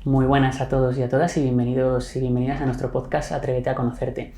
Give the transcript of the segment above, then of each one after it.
Muy buenas a todos y a todas y bienvenidos y bienvenidas a nuestro podcast Atrévete a conocerte.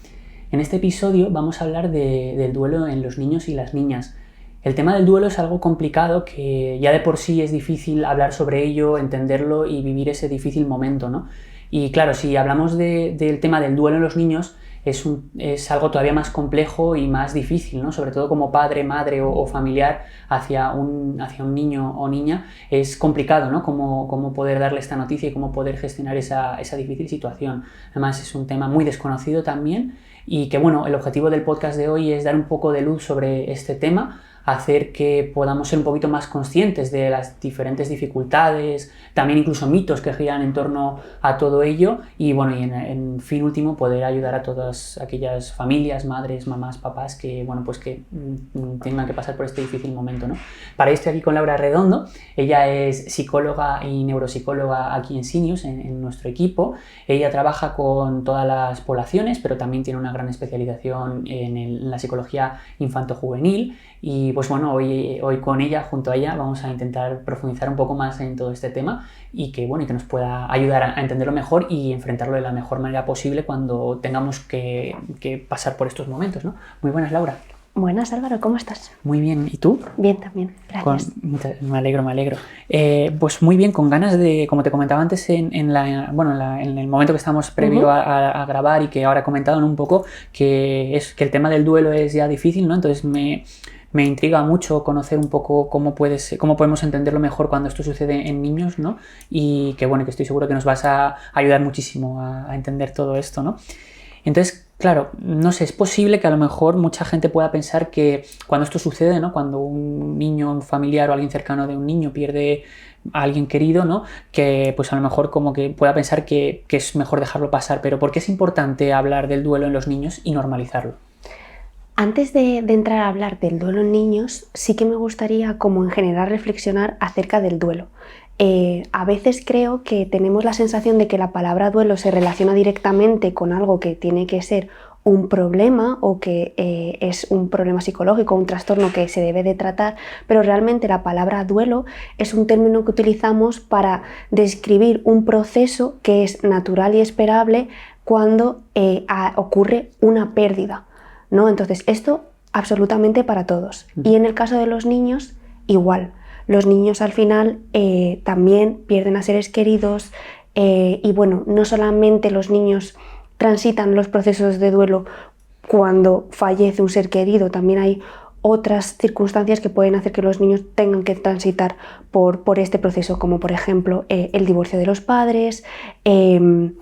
En este episodio vamos a hablar del duelo en los niños y las niñas. El tema del duelo es algo complicado que ya de por sí es difícil hablar sobre ello, entenderlo y vivir ese difícil momento, ¿no? Y claro, si hablamos del tema del duelo en los niños, es algo todavía más complejo y más difícil, ¿no? Sobre todo como padre, madre o familiar hacia un niño o niña, es complicado, ¿no? Cómo poder darle esta noticia y cómo poder gestionar esa difícil situación. Además es un tema muy desconocido también y que, bueno, el objetivo del podcast de hoy es dar un poco de luz sobre este tema, hacer que podamos ser un poquito más conscientes de las diferentes dificultades, también incluso mitos que giran en torno a todo ello y bueno, y en fin último poder ayudar a todas aquellas familias, madres, mamás, papás que, bueno, pues que tengan que pasar por este difícil momento, ¿no? Para esto estoy aquí con Laura Redondo. Ella es psicóloga y neuropsicóloga aquí en Sinius, en nuestro equipo. Ella trabaja con todas las poblaciones, pero también tiene una gran especialización en la psicología infanto-juvenil. Y pues bueno, hoy con ella, junto a ella, vamos a intentar profundizar un poco más en todo este tema y que nos pueda ayudar a entenderlo mejor y enfrentarlo de la mejor manera posible cuando tengamos que pasar por estos momentos, ¿no? Muy buenas, Laura. Buenas, Álvaro, ¿cómo estás? Muy bien, ¿y tú? Bien también, gracias. Me alegro. Pues muy bien, con ganas de, como te comentaba antes en el momento que estamos previo a grabar y que ahora he comentado un poco, que el tema del duelo es ya difícil, ¿no? Entonces me intriga mucho conocer un poco cómo podemos entenderlo mejor cuando esto sucede en niños, ¿no? Y que estoy seguro que nos vas a ayudar muchísimo a entender todo esto, ¿no? Entonces, claro, no sé, es posible que a lo mejor mucha gente pueda pensar que cuando esto sucede, ¿no? Cuando un niño, un familiar o alguien cercano de un niño pierde a alguien querido, ¿no? Que pues a lo mejor como que pueda pensar que es mejor dejarlo pasar, pero ¿por qué es importante hablar del duelo en los niños y normalizarlo? Antes de entrar a hablar del duelo en niños, sí que me gustaría como en general reflexionar acerca del duelo. A veces creo que tenemos la sensación de que la palabra duelo se relaciona directamente con algo que tiene que ser un problema o que es un problema psicológico, un trastorno que se debe de tratar, pero realmente la palabra duelo es un término que utilizamos para describir un proceso que es natural y esperable cuando ocurre una pérdida, ¿no? Entonces esto absolutamente para todos. Y en el caso de los niños, igual. Los niños al final también pierden a seres queridos y bueno, no solamente los niños transitan los procesos de duelo cuando fallece un ser querido, también hay otras circunstancias que pueden hacer que los niños tengan que transitar por este proceso, como por ejemplo el divorcio de los padres, el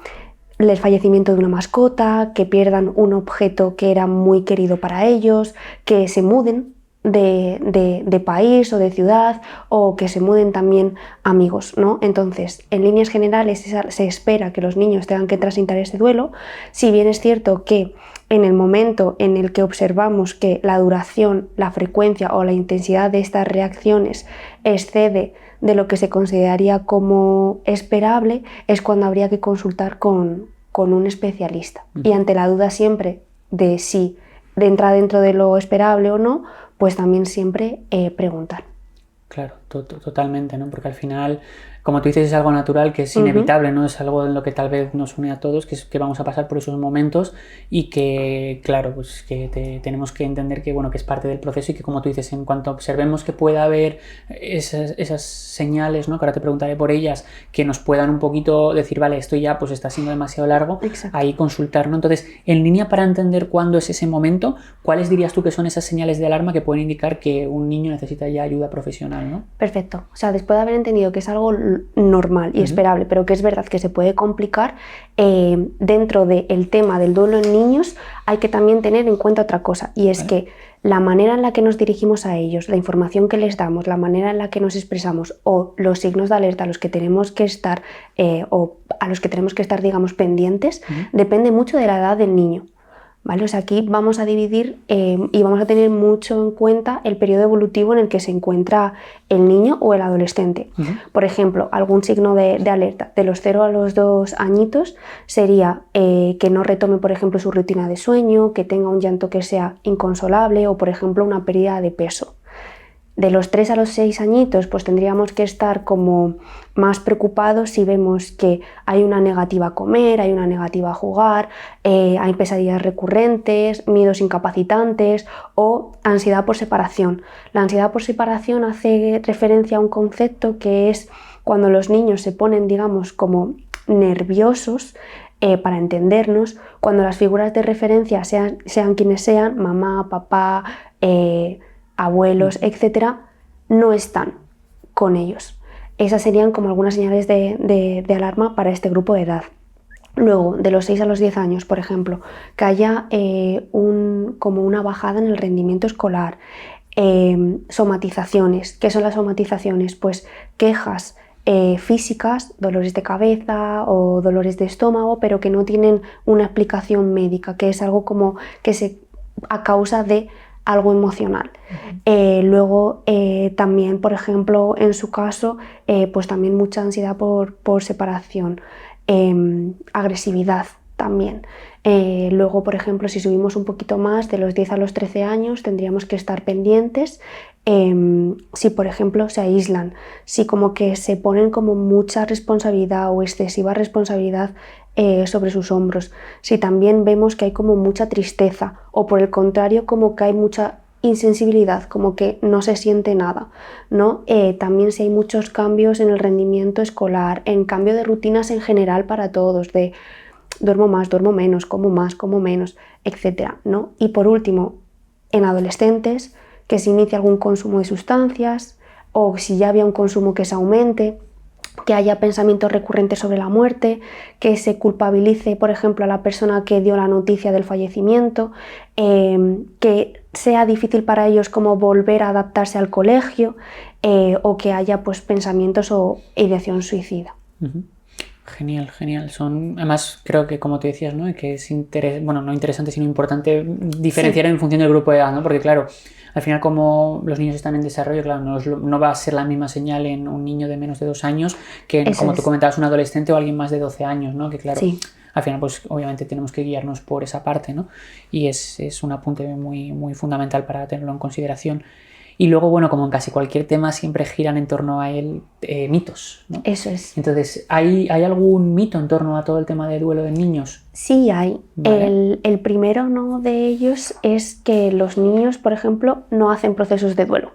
fallecimiento de una mascota, que pierdan un objeto que era muy querido para ellos, que se muden de país o de ciudad o que se muden también amigos, ¿no? Entonces, en líneas generales se espera que los niños tengan que transitar este duelo, si bien es cierto que en el momento en el que observamos que la duración, la frecuencia o la intensidad de estas reacciones excede de lo que se consideraría como esperable, es cuando habría que consultar con un especialista. Y ante la duda siempre de si entra dentro de lo esperable o no, pues también siempre preguntar. Claro, totalmente, ¿no? Porque al final, como tú dices, es algo natural que es inevitable, ¿no? Es algo en lo que tal vez nos une a todos, que vamos a pasar por esos momentos y que, claro, pues que tenemos que entender que es parte del proceso y que, como tú dices, en cuanto observemos que pueda haber esas señales, ¿no? Que ahora te preguntaré por ellas, que nos puedan un poquito decir, vale, esto ya pues está siendo demasiado largo, Exacto. Ahí consultar, ¿no? Entonces, en línea para entender cuándo es ese momento, ¿cuáles dirías tú que son esas señales de alarma que pueden indicar que un niño necesita ya ayuda profesional, ¿no? Perfecto. O sea, después de haber entendido que es algo normal y esperable, pero que es verdad que se puede complicar, dentro del tema del duelo en niños hay que también tener en cuenta otra cosa, y es que la manera en la que nos dirigimos a ellos, la información que les damos, la manera en la que nos expresamos o los signos de alerta a los que tenemos que estar digamos, pendientes, depende mucho de la edad del niño. ¿Vale? O sea, aquí vamos a dividir y vamos a tener mucho en cuenta el periodo evolutivo en el que se encuentra el niño o el adolescente. Por ejemplo, algún signo de alerta de los 0 a los 2 añitos sería que no retome, por ejemplo, su rutina de sueño, que tenga un llanto que sea inconsolable o, por ejemplo, una pérdida de peso. De los 3 a los 6 añitos, pues tendríamos que estar como más preocupados si vemos que hay una negativa a comer, hay una negativa a jugar, hay pesadillas recurrentes, miedos incapacitantes o ansiedad por separación. La ansiedad por separación hace referencia a un concepto que es cuando los niños se ponen, digamos, como nerviosos, para entendernos, cuando las figuras de referencia sean quienes sean, mamá, papá, abuelos, etcétera, no están con ellos. Esas serían como algunas señales de alarma para este grupo de edad. Luego, de los 6 a los 10 años, por ejemplo, que haya como una bajada en el rendimiento escolar. Somatizaciones. ¿Qué son las somatizaciones? Pues quejas físicas, dolores de cabeza o dolores de estómago, pero que no tienen una explicación médica, que es algo como que a causa de algo emocional. Luego también, por ejemplo, en su caso, pues también mucha ansiedad por separación, agresividad también. Luego, por ejemplo, si subimos un poquito más, de los 10 a los 13 años, tendríamos que estar pendientes si, por ejemplo, se aíslan, si como que se ponen como mucha responsabilidad o excesiva responsabilidad sobre sus hombros, si también vemos que hay como mucha tristeza o por el contrario como que hay mucha insensibilidad, como que no se siente nada, ¿no? También si hay muchos cambios en el rendimiento escolar, en cambio de rutinas en general para todos, de duermo más, duermo menos, como más, como menos, etcétera, ¿no? Y por último, en adolescentes, que se inicie algún consumo de sustancias o si ya había un consumo que se aumente, que haya pensamientos recurrentes sobre la muerte, que se culpabilice, por ejemplo, a la persona que dio la noticia del fallecimiento, que sea difícil para ellos como volver a adaptarse al colegio o que haya pues pensamientos o ideación suicida. Genial, genial. Además, creo que como tú decías, ¿no? Que es no interesante, sino importante diferenciar en función del grupo de edad, ¿no? Porque claro, al final como los niños están en desarrollo, claro, no va a ser la misma señal en un niño de menos de 2 años que en, como tú comentabas, un adolescente o alguien más de 12 años, ¿no? Que claro, al final pues obviamente tenemos que guiarnos por esa parte, ¿no? Y es un apunte muy, muy fundamental para tenerlo en consideración. Y luego, bueno, como en casi cualquier tema, siempre giran en torno a él mitos, ¿no? Eso es. Entonces, ¿hay algún mito en torno a todo el tema de duelo de niños? Sí hay. Vale. El primero, ¿no?, de ellos es que los niños, por ejemplo, no hacen procesos de duelo.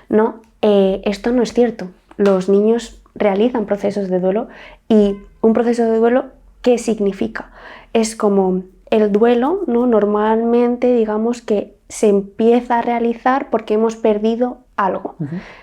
¿No? Esto no es cierto. Los niños realizan procesos de duelo y un proceso de duelo, ¿qué significa? Es como el duelo, ¿no? Normalmente, digamos que se empieza a realizar porque hemos perdido algo.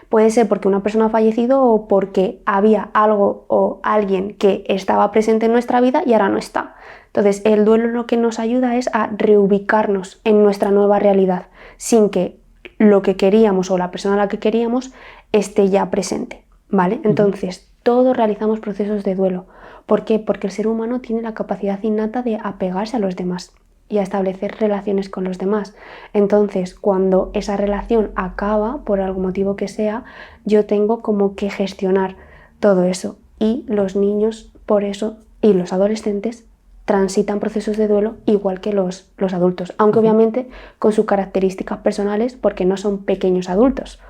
Puede ser porque una persona ha fallecido o porque había algo o alguien que estaba presente en nuestra vida y ahora no está. Entonces, el duelo lo que nos ayuda es a reubicarnos en nuestra nueva realidad, sin que lo que queríamos o la persona a la que queríamos esté ya presente, ¿vale? Entonces, todos realizamos procesos de duelo. ¿Por qué? Porque el ser humano tiene la capacidad innata de apegarse a los demás y a establecer relaciones con los demás. Entonces, cuando esa relación acaba, por algún motivo que sea, yo tengo como que gestionar todo eso. Y los niños, por eso, y los adolescentes, transitan procesos de duelo igual que los adultos, aunque obviamente con sus características personales, porque no son pequeños adultos,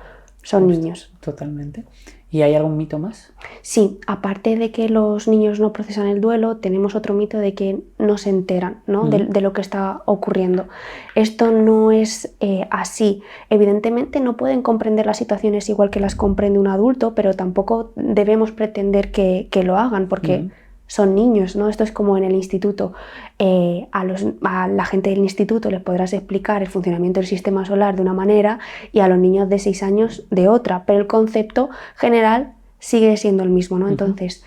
son niños. Totalmente. ¿Y hay algún mito más? Sí, aparte de que los niños no procesan el duelo, tenemos otro mito de que no se enteran, ¿no? de lo que está ocurriendo. Esto no es así. Evidentemente no pueden comprender las situaciones igual que las comprende un adulto, pero tampoco debemos pretender que lo hagan porque son niños, ¿no? Esto es como en el instituto. A la gente del instituto les podrás explicar el funcionamiento del sistema solar de una manera y a los niños de 6 años de otra, pero el concepto general sigue siendo el mismo, ¿no? Entonces,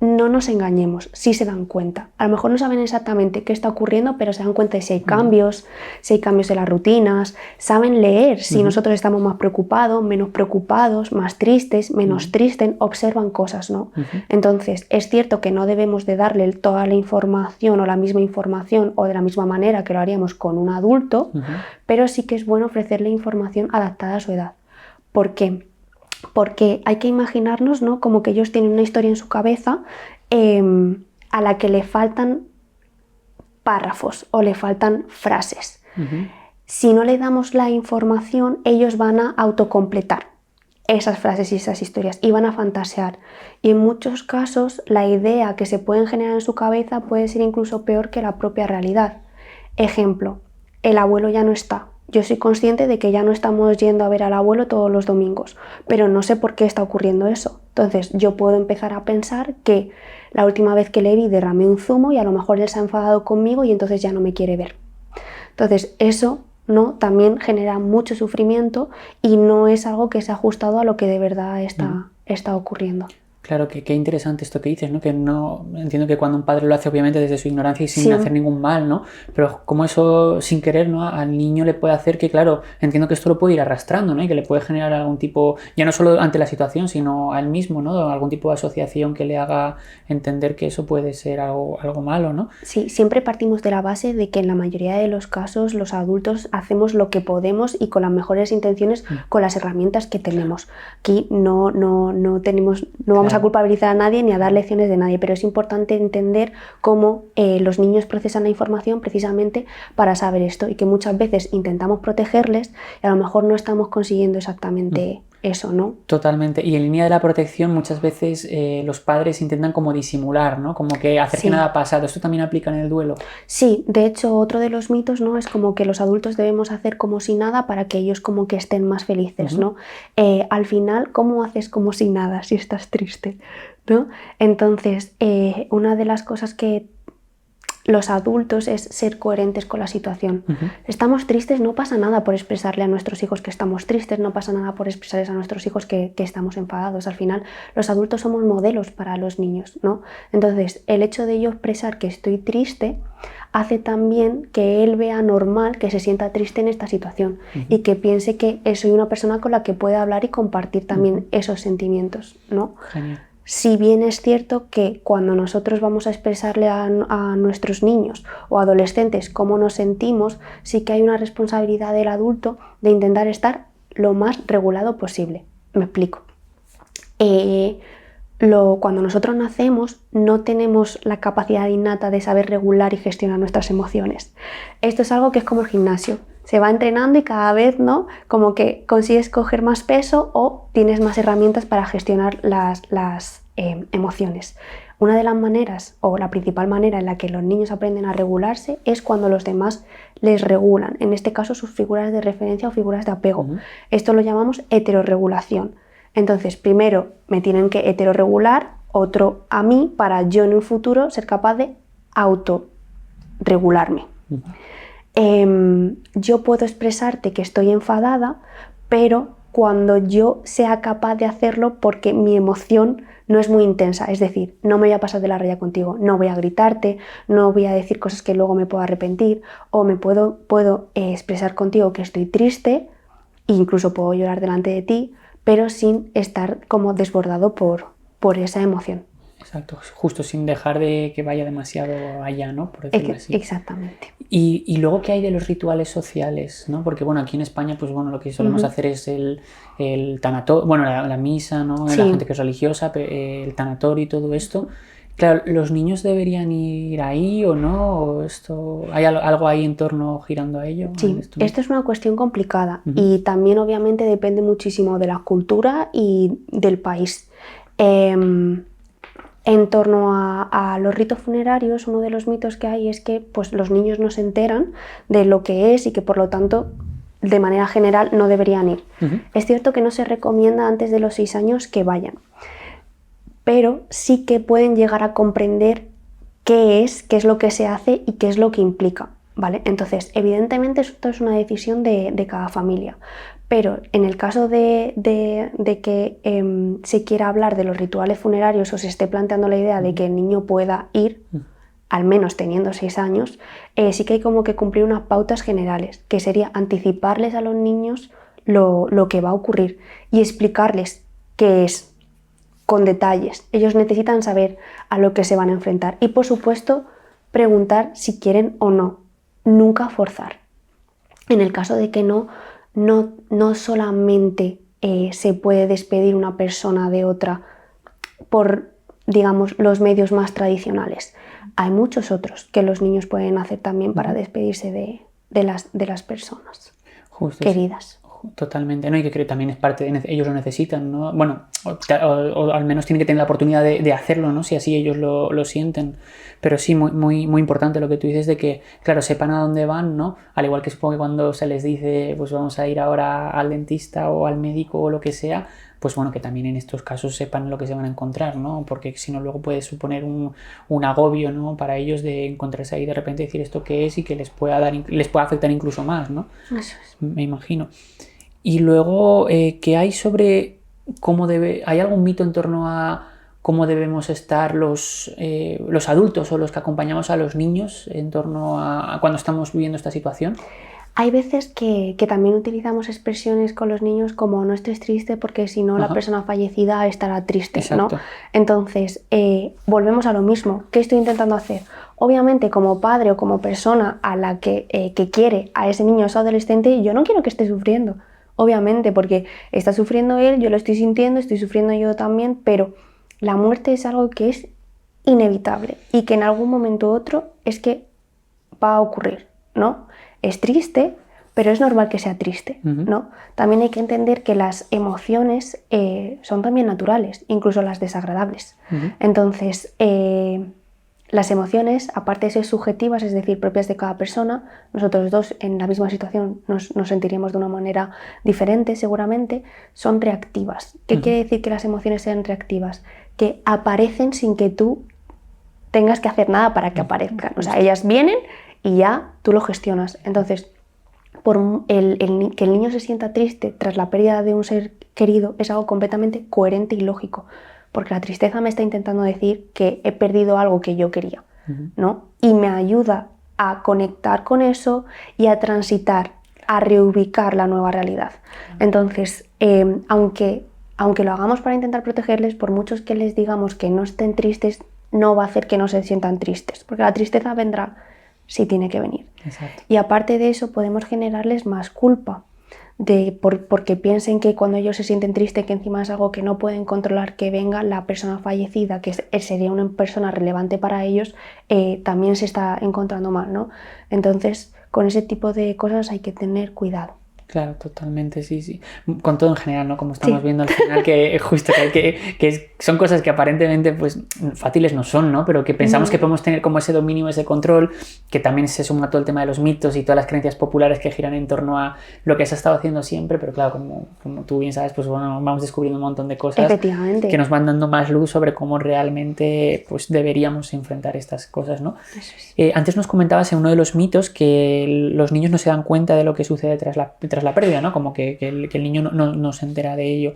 no nos engañemos, sí se dan cuenta. A lo mejor no saben exactamente qué está ocurriendo, pero se dan cuenta de si hay cambios, en las rutinas, saben leer si nosotros estamos más preocupados, menos preocupados, más tristes, menos tristes, observan cosas, ¿no? Entonces, es cierto que no debemos de darle toda la información o la misma información o de la misma manera que lo haríamos con un adulto, pero sí que es bueno ofrecerle información adaptada a su edad. ¿Por qué? Porque hay que imaginarnos, ¿no?, como que ellos tienen una historia en su cabeza a la que le faltan párrafos o le faltan frases. si no le damos la información, ellos van a autocompletar esas frases y esas historias y van a fantasear. Y en muchos casos la idea que se pueden generar en su cabeza puede ser incluso peor que la propia realidad. Ejemplo, el abuelo ya no está. Yo soy consciente de que ya no estamos yendo a ver al abuelo todos los domingos, pero no sé por qué está ocurriendo eso. Entonces yo puedo empezar a pensar que la última vez que le vi derramé un zumo y a lo mejor él se ha enfadado conmigo y entonces ya no me quiere ver. Entonces eso, ¿no?, también genera mucho sufrimiento y no es algo que se ha ajustado a lo que de verdad está ocurriendo. Claro, que qué interesante esto que dices, ¿no? Que no entiendo que cuando un padre lo hace obviamente desde su ignorancia y sin hacer ningún mal, ¿no? Pero como eso sin querer, ¿no?, al niño le puede hacer que, claro, entiendo que esto lo puede ir arrastrando, ¿no? Y que le puede generar algún tipo, ya no solo ante la situación, sino a él mismo, ¿no? Algún tipo de asociación que le haga entender que eso puede ser algo malo, ¿no? Sí, siempre partimos de la base de que en la mayoría de los casos los adultos hacemos lo que podemos y con las mejores intenciones, con las herramientas que tenemos. Aquí no vamos a culpabilizar a nadie ni a dar lecciones de nadie, pero es importante entender cómo los niños procesan la información precisamente para saber esto y que muchas veces intentamos protegerles y a lo mejor no estamos consiguiendo exactamente eso, ¿no? Totalmente. Y en línea de la protección muchas veces los padres intentan como disimular, ¿no? Como que hacer que nada ha pasado. ¿Esto también aplica en el duelo? Sí, de hecho otro de los mitos, ¿no?, es como que los adultos debemos hacer como si nada para que ellos como que estén más felices, ¿no? Al final, ¿cómo haces como si nada si estás triste, ¿no? Entonces, una de las cosas que los adultos es ser coherentes con la situación. Estamos tristes, no pasa nada por expresarle a nuestros hijos que estamos tristes, no pasa nada por expresarles a nuestros hijos que estamos enfadados. Al final, los adultos somos modelos para los niños, ¿no? Entonces, el hecho de yo expresar que estoy triste hace también que él vea normal que se sienta triste en esta situación y que piense que soy una persona con la que puede hablar y compartir también esos sentimientos, ¿no? Genial. Si bien es cierto que cuando nosotros vamos a expresarle a nuestros niños o adolescentes cómo nos sentimos, sí que hay una responsabilidad del adulto de intentar estar lo más regulado posible. Me explico. Cuando nosotros nacemos no tenemos la capacidad innata de saber regular y gestionar nuestras emociones. Esto es algo que es como el gimnasio. Se va entrenando y cada vez, ¿no?, como que consigues coger más peso o tienes más herramientas para gestionar las emociones. Una de las maneras, o la principal manera en la que los niños aprenden a regularse es cuando los demás les regulan, en este caso sus figuras de referencia o figuras de apego. Esto lo llamamos heterorregulación. Entonces, primero me tienen que heterorregular, otro a mí, para yo en un futuro ser capaz de autorregularme. Yo puedo expresarte que estoy enfadada, pero cuando yo sea capaz de hacerlo porque mi emoción no es muy intensa, es decir, no me voy a pasar de la raya contigo, no voy a gritarte, no voy a decir cosas que luego me puedo arrepentir, o me puedo expresar contigo que estoy triste, e incluso puedo llorar delante de ti, pero sin estar como desbordado por esa emoción. Exacto, justo sin dejar de que vaya demasiado allá, ¿no?, por decirlo así. Exactamente. Y luego, ¿qué hay de los rituales sociales, ¿no? Porque, bueno, aquí en España, pues bueno, lo que solemos hacer es el tanatorio, bueno, la misa, ¿no? La gente que es religiosa, el tanatorio y todo esto. Claro, ¿los niños deberían ir ahí o no? ¿O esto, hay algo ahí en torno girando a ello? Sí, esto es una cuestión complicada y también obviamente depende muchísimo de la cultura y del país. En torno a los ritos funerarios, uno de los mitos que hay es que pues, los niños no se enteran de lo que es y que por lo tanto de manera general no deberían ir. Es cierto que no se recomienda antes de los 6 años que vayan, pero sí que pueden llegar a comprender qué es lo que se hace y qué es lo que implica, ¿vale? Entonces, evidentemente esto es una decisión de cada familia, pero en el caso de que se quiera hablar de los rituales funerarios o se esté planteando la idea de que el niño pueda ir, al menos teniendo 6 años, sí que hay como que cumplir unas pautas generales, que sería anticiparles a los niños lo que va a ocurrir y explicarles qué es, con detalles. Ellos necesitan saber a lo que se van a enfrentar y, por supuesto, preguntar si quieren o no, nunca forzar. En el caso de que no solamente se puede despedir una persona de otra por, digamos, los medios más tradicionales. Hay muchos otros que los niños pueden hacer también para despedirse de las personas Justo, queridas. Totalmente, ¿no? Y que creo que también es parte de ellos lo necesitan, ¿no? Bueno, o al menos tienen que tener la oportunidad de hacerlo, ¿no? Si así ellos lo sienten. Pero sí, muy importante lo que tú dices de que, claro, sepan a dónde van, ¿no? Al igual que supongo que cuando se les dice, pues vamos a ir ahora al dentista o al médico o lo que sea, pues bueno, que también en estos casos sepan lo que se van a encontrar, ¿no? Porque si no luego puede suponer un agobio, ¿no? Para ellos de encontrarse ahí de repente y decir esto qué es y que les pueda afectar incluso más, ¿no? Eso es. Me imagino. Y luego, ¿qué hay sobre hay algún mito en torno a cómo debemos estar los adultos o los que acompañamos a los niños en torno a cuando estamos viviendo esta situación? Hay veces que también utilizamos expresiones con los niños como no estés triste porque si no la persona fallecida estará triste, Exacto. ¿no? Entonces, volvemos a lo mismo. ¿Qué estoy intentando hacer? Obviamente, como padre o como persona a la que quiere a ese niño o ese adolescente, yo no quiero que esté sufriendo. Obviamente, porque está sufriendo él, yo lo estoy sintiendo, estoy sufriendo yo también, pero la muerte es algo que es inevitable y que en algún momento u otro es que va a ocurrir, ¿no? Es triste, pero es normal que sea triste, ¿no? También hay que entender que las emociones son también naturales, incluso las desagradables. Entonces, las emociones, aparte de ser subjetivas, es decir, propias de cada persona, nosotros dos en la misma situación nos sentiríamos de una manera diferente seguramente, son reactivas. ¿Qué quiere decir que las emociones sean reactivas? Que aparecen sin que tú tengas que hacer nada para que aparezcan. O sea, ellas vienen y ya tú lo gestionas. Entonces, que el niño se sienta triste tras la pérdida de un ser querido es algo completamente coherente y lógico. Porque la tristeza me está intentando decir que he perdido algo que yo quería, ¿no? Y me ayuda a conectar con eso y a transitar, a reubicar la nueva realidad. Entonces, aunque lo hagamos para intentar protegerles, por muchos que les digamos que no estén tristes, no va a hacer que no se sientan tristes, porque la tristeza vendrá si tiene que venir. Exacto. Y aparte de eso, podemos generarles más culpa. Porque piensen que cuando ellos se sienten tristes, que encima es algo que no pueden controlar, que venga la persona fallecida, que sería una persona relevante para ellos, también se está encontrando mal, ¿no? Entonces, con ese tipo de cosas hay que tener cuidado. Claro, totalmente, sí. Con todo en general, ¿no? Como estamos viendo al final, que justo son cosas que aparentemente pues fáciles no son, ¿no? Pero que pensamos que podemos tener como ese dominio, ese control, que también se suma todo el tema de los mitos y todas las creencias populares que giran en torno a lo que se ha estado haciendo siempre, pero claro, como tú bien sabes, pues bueno, vamos descubriendo un montón de cosas que nos van dando más luz sobre cómo realmente pues deberíamos enfrentar estas cosas, ¿no? Eso es. Antes nos comentabas en uno de los mitos que los niños no se dan cuenta de lo que sucede tras la pérdida, ¿no? Como que el niño no se entera de ello.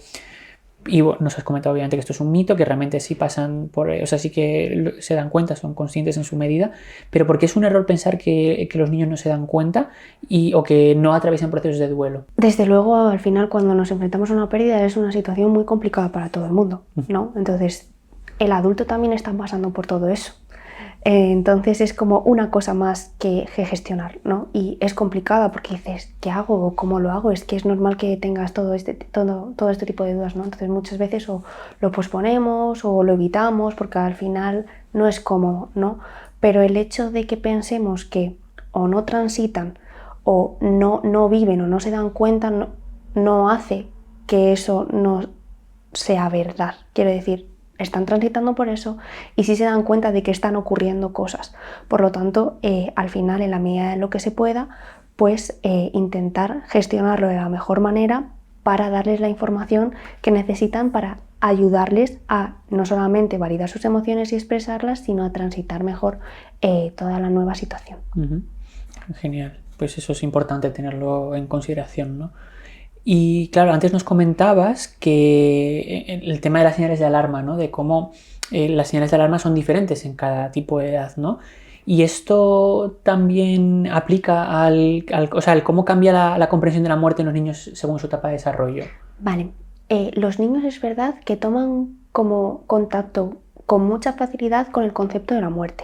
Y bueno, nos has comentado obviamente que esto es un mito, que realmente sí pasan por... O sea, sí que se dan cuenta, son conscientes en su medida, pero ¿por qué es un error pensar que los niños no se dan cuenta o que no atraviesan procesos de duelo? Desde luego, al final, cuando nos enfrentamos a una pérdida es una situación muy complicada para todo el mundo, ¿no? Entonces, el adulto también está pasando por todo eso. Entonces es como una cosa más que gestionar, ¿no? Y es complicada porque dices, ¿qué hago? ¿Cómo lo hago? Es que es normal que tengas todo este tipo de dudas, ¿no? Entonces muchas veces o lo posponemos o lo evitamos porque al final no es cómodo, ¿no? Pero el hecho de que pensemos que o no transitan o no viven o no se dan cuenta no hace que eso no sea verdad. Quiero decir, están transitando por eso y sí se dan cuenta de que están ocurriendo cosas. Por lo tanto, al final, en la medida de lo que se pueda, pues intentar gestionarlo de la mejor manera para darles la información que necesitan para ayudarles a no solamente validar sus emociones y expresarlas, sino a transitar mejor toda la nueva situación. Genial. Pues eso es importante tenerlo en consideración, ¿no? Y claro, antes nos comentabas que el tema de las señales de alarma, ¿no? De cómo las señales de alarma son diferentes en cada tipo de edad, ¿no? Y esto también aplica al cómo cambia la comprensión de la muerte en los niños según su etapa de desarrollo. Vale. Los niños es verdad que toman como contacto con mucha facilidad con el concepto de la muerte.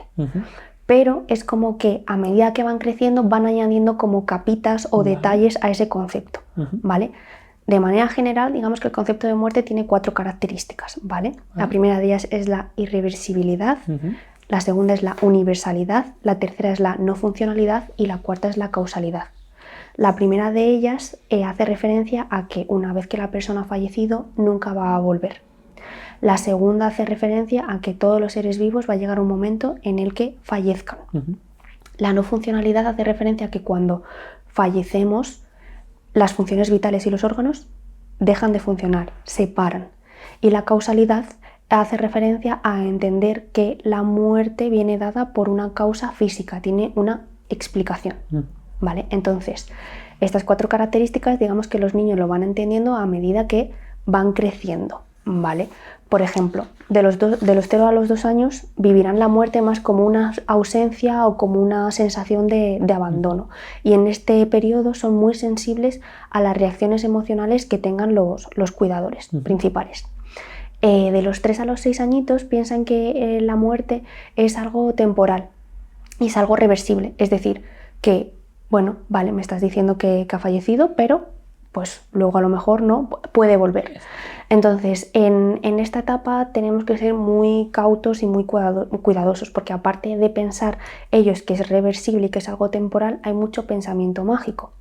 Pero es como que a medida que van creciendo van añadiendo como capitas o detalles a ese concepto, ¿vale? De manera general, digamos que el concepto de muerte tiene 4 características, ¿vale? La primera de ellas es la irreversibilidad, la segunda es la universalidad, la tercera es la no funcionalidad y la cuarta es la causalidad. La primera de ellas hace referencia a que una vez que la persona ha fallecido nunca va a volver. La segunda hace referencia a que todos los seres vivos va a llegar un momento en el que fallezcan. La no funcionalidad hace referencia a que cuando fallecemos las funciones vitales y los órganos dejan de funcionar, se paran. Y la causalidad hace referencia a entender que la muerte viene dada por una causa física, tiene una explicación. ¿Vale? Entonces, estas 4 características, digamos que los niños lo van entendiendo a medida que van creciendo, ¿vale? Por ejemplo, de los 0 a los 2 años vivirán la muerte más como una ausencia o como una sensación de abandono. Y en este periodo son muy sensibles a las reacciones emocionales que tengan los cuidadores principales. De los 3 a los 6 añitos piensan que la muerte es algo temporal y es algo reversible, es decir, que bueno, vale, me estás diciendo que ha fallecido, pero pues luego a lo mejor no, puede volver. Entonces, en esta etapa tenemos que ser muy cautos y muy cuidadosos, porque aparte de pensar ellos que es reversible y que es algo temporal, hay mucho pensamiento mágico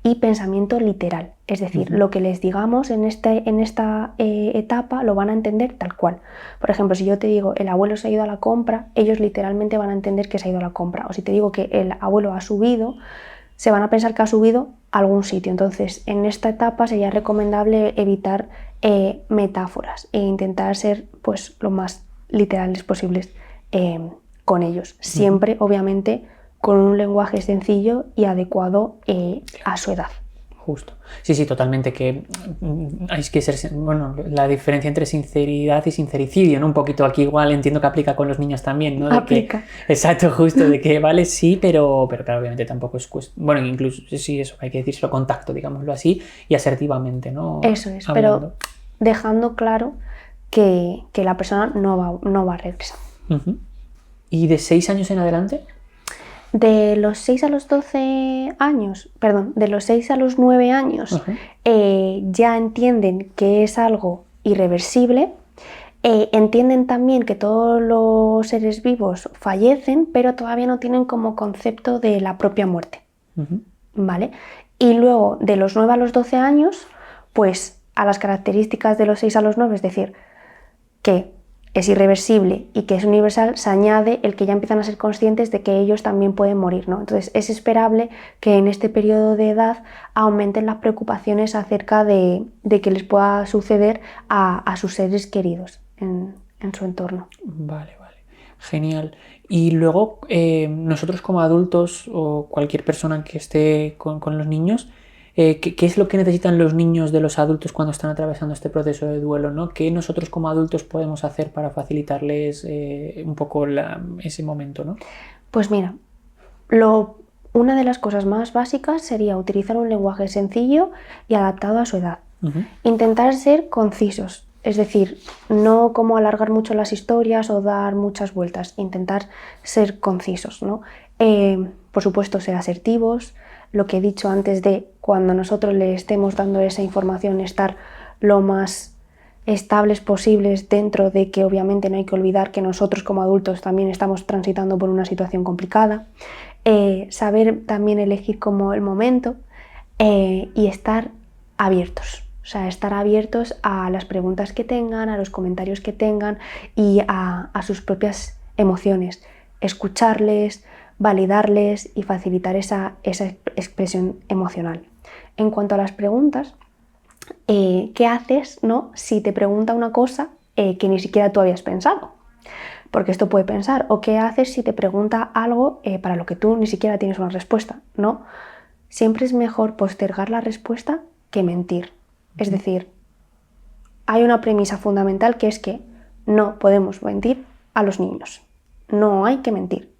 y pensamiento literal. Es decir, lo que les digamos en esta etapa lo van a entender tal cual. Por ejemplo, si yo te digo el abuelo se ha ido a la compra, ellos literalmente van a entender que se ha ido a la compra. O si te digo que el abuelo ha subido, se van a pensar que ha subido a algún sitio. Entonces, en esta etapa sería recomendable evitar metáforas e intentar ser pues, lo más literales posibles con ellos. Siempre, obviamente, con un lenguaje sencillo y adecuado a su edad. Justo. Sí, totalmente, que hay que ser, bueno, la diferencia entre sinceridad y sincericidio, ¿no? Un poquito aquí igual entiendo que aplica con los niños también, ¿no? Aplica. Exacto, justo, de que vale, sí, pero claro, obviamente tampoco es bueno, incluso, sí, eso, hay que decírselo con tacto, digámoslo así, y asertivamente, ¿no? Eso es, hablando. Pero dejando claro que la persona no va a regresar. ¿Y de 6 años en adelante? De los 6 a los 12 años, perdón, de los 6 a los 9 años ya entienden que es algo irreversible, entienden también que todos los seres vivos fallecen, pero todavía no tienen como concepto de la propia muerte, ¿vale? Y luego de los 9 a los 12 años, pues a las características de los 6 a los 9, es decir, que es irreversible y que es universal, se añade el que ya empiezan a ser conscientes de que ellos también pueden morir, ¿no? Entonces es esperable que en este periodo de edad aumenten las preocupaciones acerca de que les pueda suceder a sus seres queridos en su entorno. Vale, genial. Y luego nosotros como adultos o cualquier persona que esté con los niños, ¿qué es lo que necesitan los niños de los adultos cuando están atravesando este proceso de duelo, ¿no? ¿Qué nosotros como adultos podemos hacer para facilitarles un poco ese momento, ¿no? Pues mira, una de las cosas más básicas sería utilizar un lenguaje sencillo y adaptado a su edad. Intentar ser concisos, es decir, no como alargar mucho las historias o dar muchas vueltas, intentar ser concisos, ¿no? Por supuesto, ser asertivos. Lo que he dicho antes de cuando nosotros le estemos dando esa información, estar lo más estables posibles dentro de que obviamente no hay que olvidar que nosotros como adultos también estamos transitando por una situación complicada, saber también elegir como el momento y estar abiertos. O sea, estar abiertos a las preguntas que tengan, a los comentarios que tengan y a sus propias emociones. Escucharles, validarles y facilitar esa expresión emocional. En cuanto a las preguntas, ¿qué haces, no? Si te pregunta una cosa que ni siquiera tú habías pensado? Porque esto puede pensar. ¿O qué haces si te pregunta algo para lo que tú ni siquiera tienes una respuesta? ¿No? Siempre es mejor postergar la respuesta que mentir. Es decir, hay una premisa fundamental que es que no podemos mentir a los niños. No hay que mentir.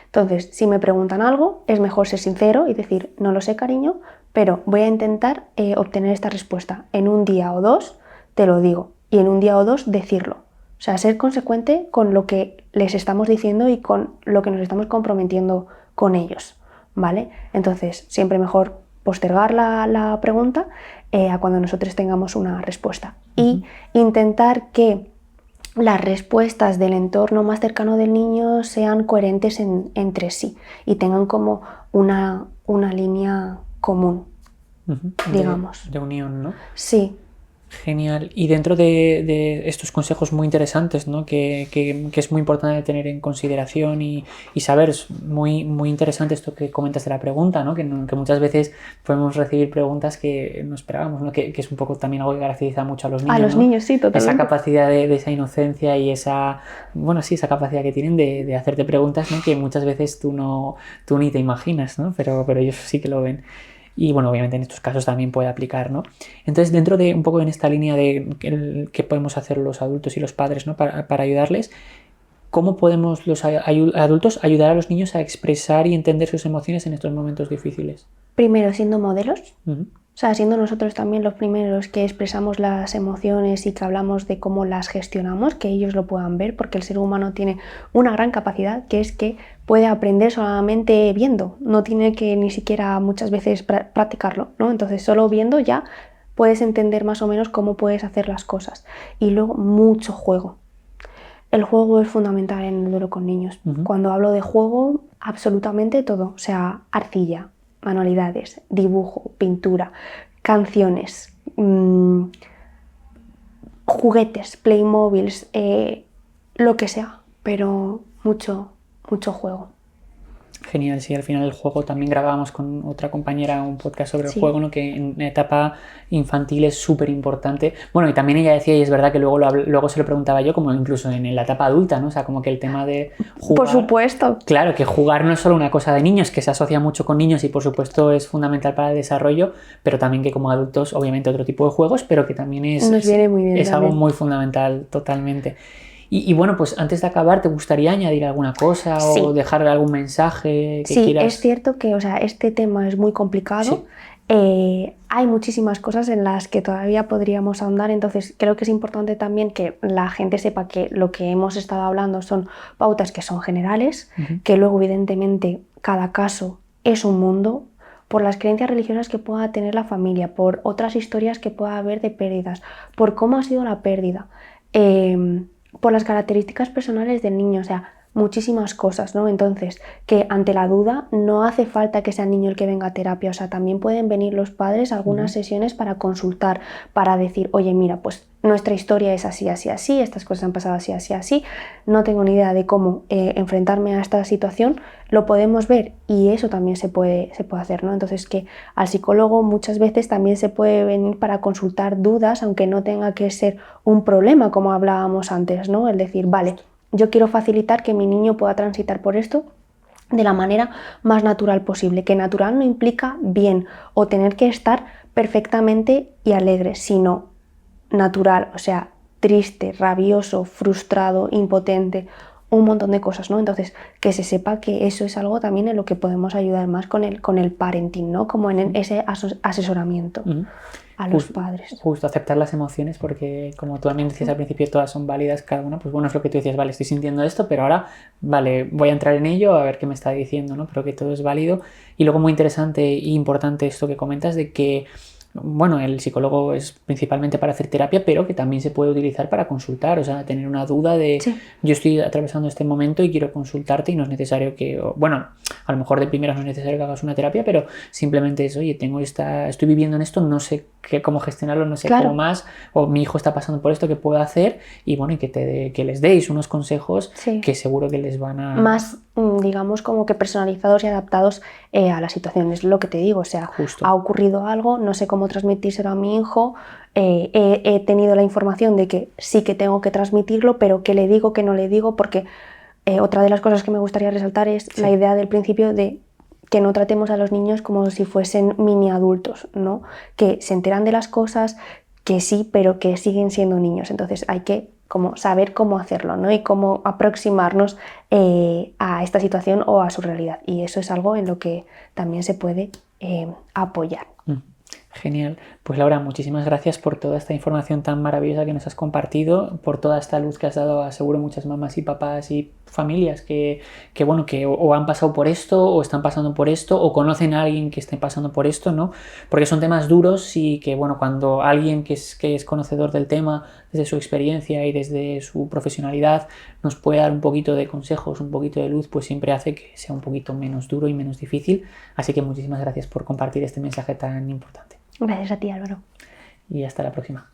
Entonces, si me preguntan algo, es mejor ser sincero y decir, no lo sé, cariño, pero voy a intentar obtener esta respuesta. En un día o dos te lo digo y en un día o dos decirlo. O sea, ser consecuente con lo que les estamos diciendo y con lo que nos estamos comprometiendo con ellos, ¿vale? Entonces, siempre mejor postergar la pregunta a cuando nosotros tengamos una respuesta y intentar que las respuestas del entorno más cercano del niño sean coherentes entre sí y tengan como una línea común, digamos. De unión, ¿no? Sí. Genial. Y dentro de estos consejos muy interesantes, ¿no? que es muy importante tener en consideración y saber, es muy, muy interesante esto que comentas de la pregunta, ¿no? Que muchas veces podemos recibir preguntas que no esperábamos, ¿no? Que es un poco también algo que caracteriza mucho a los niños. A los ¿no? niños, sí, totalmente. Esa capacidad de esa inocencia y esa capacidad que tienen de hacerte preguntas, ¿no? Que muchas veces tú ni te imaginas, ¿no? Pero ellos sí que lo ven. Y bueno, obviamente en estos casos también puede aplicar, ¿no? Entonces, dentro de un poco en esta línea de qué podemos hacer los adultos y los padres, ¿no? Para ayudarles, ¿cómo podemos los adultos ayudar a los niños a expresar y entender sus emociones en estos momentos difíciles? Primero, siendo modelos. Uh-huh. O sea, siendo nosotros también los primeros que expresamos las emociones y que hablamos de cómo las gestionamos, que ellos lo puedan ver, porque el ser humano tiene una gran capacidad, que es que puede aprender solamente viendo, no tiene que ni siquiera muchas veces practicarlo, ¿no? Entonces, solo viendo ya puedes entender más o menos cómo puedes hacer las cosas. Y luego, mucho juego. El juego es fundamental en el duelo con niños. Uh-huh. Cuando hablo de juego, absolutamente todo, o sea, arcilla, manualidades, dibujo, pintura, canciones, juguetes, Playmobiles, lo que sea, pero mucho juego. Genial, sí, al final el juego también grabábamos con otra compañera un podcast sobre el juego, ¿no? Que en etapa infantil es súper importante. Bueno, y también ella decía, y es verdad que luego se lo preguntaba yo, como incluso en la etapa adulta, ¿no? O sea, como que el tema de jugar... Por supuesto. Claro, que jugar no es solo una cosa de niños, que se asocia mucho con niños y por supuesto es fundamental para el desarrollo, pero también que como adultos, obviamente otro tipo de juegos, pero que también Nos viene muy bien, es también. algo muy fundamental, totalmente. Y bueno, pues antes de acabar, ¿te gustaría añadir alguna cosa o dejar algún mensaje que quieras? Sí, es cierto que, o sea, este tema es muy complicado. Sí. Hay muchísimas cosas en las que todavía podríamos ahondar, entonces creo que es importante también que la gente sepa que lo que hemos estado hablando son pautas que son generales, que luego evidentemente cada caso es un mundo, por las creencias religiosas que pueda tener la familia, por otras historias que pueda haber de pérdidas, por cómo ha sido la pérdida, por las características personales del niño, o sea, muchísimas cosas, ¿no? Entonces, que ante la duda no hace falta que sea el niño el que venga a terapia, o sea, también pueden venir los padres a algunas sesiones para consultar, para decir, oye, mira, pues nuestra historia es así, así, así, estas cosas han pasado así, así, así, no tengo ni idea de cómo enfrentarme a esta situación, lo podemos ver y eso también se puede hacer, ¿no? Entonces, que al psicólogo muchas veces también se puede venir para consultar dudas, aunque no tenga que ser un problema, como hablábamos antes, ¿no? El decir, vale, yo quiero facilitar que mi niño pueda transitar por esto de la manera más natural posible, que natural no implica bien o tener que estar perfectamente y alegre, sino natural, o sea, triste, rabioso, frustrado, impotente, un montón de cosas, ¿no? Entonces, que se sepa que eso es algo también en lo que podemos ayudar más con el parenting, ¿no? Como en ese asesoramiento a los padres. Justo aceptar las emociones, porque como tú también decías al principio, todas son válidas cada una, pues bueno, es lo que tú decías, vale, estoy sintiendo esto, pero ahora, vale, voy a entrar en ello a ver qué me está diciendo, ¿no? Pero que todo es válido. Y luego muy interesante e importante esto que comentas de que bueno, el psicólogo es principalmente para hacer terapia, pero que también se puede utilizar para consultar, o sea, tener una duda de yo estoy atravesando este momento y quiero consultarte y no es necesario que, bueno, a lo mejor de primeras no es necesario que hagas una terapia, pero simplemente es, oye, estoy viviendo en esto, no sé cómo gestionarlo, no sé cómo más, o mi hijo está pasando por esto, ¿qué puedo hacer? Y bueno, y que les deis unos consejos que seguro que les van a... Más, digamos, como que personalizados y adaptados a la situación, es lo que te digo, o sea, ha ocurrido algo, no sé cómo transmitírselo a mi hijo, he tenido la información de que sí que tengo que transmitirlo, pero ¿qué le digo, qué no le digo? Porque otra de las cosas que me gustaría resaltar es la idea del principio de que no tratemos a los niños como si fuesen mini adultos, ¿no? Que se enteran de las cosas, que sí, pero que siguen siendo niños. Entonces hay que como saber cómo hacerlo, ¿no? Y cómo aproximarnos a esta situación o a su realidad. Y eso es algo en lo que también se puede apoyar. Genial. Pues Laura, muchísimas gracias por toda esta información tan maravillosa que nos has compartido, por toda esta luz que has dado a seguro muchas mamás y papás y familias que bueno, que o han pasado por esto o están pasando por esto o conocen a alguien que esté pasando por esto, ¿no? Porque son temas duros y que bueno, cuando alguien que es conocedor del tema desde su experiencia y desde su profesionalidad nos puede dar un poquito de consejos, un poquito de luz, pues siempre hace que sea un poquito menos duro y menos difícil. Así que muchísimas gracias por compartir este mensaje tan importante. Gracias a ti, Álvaro. Y hasta la próxima.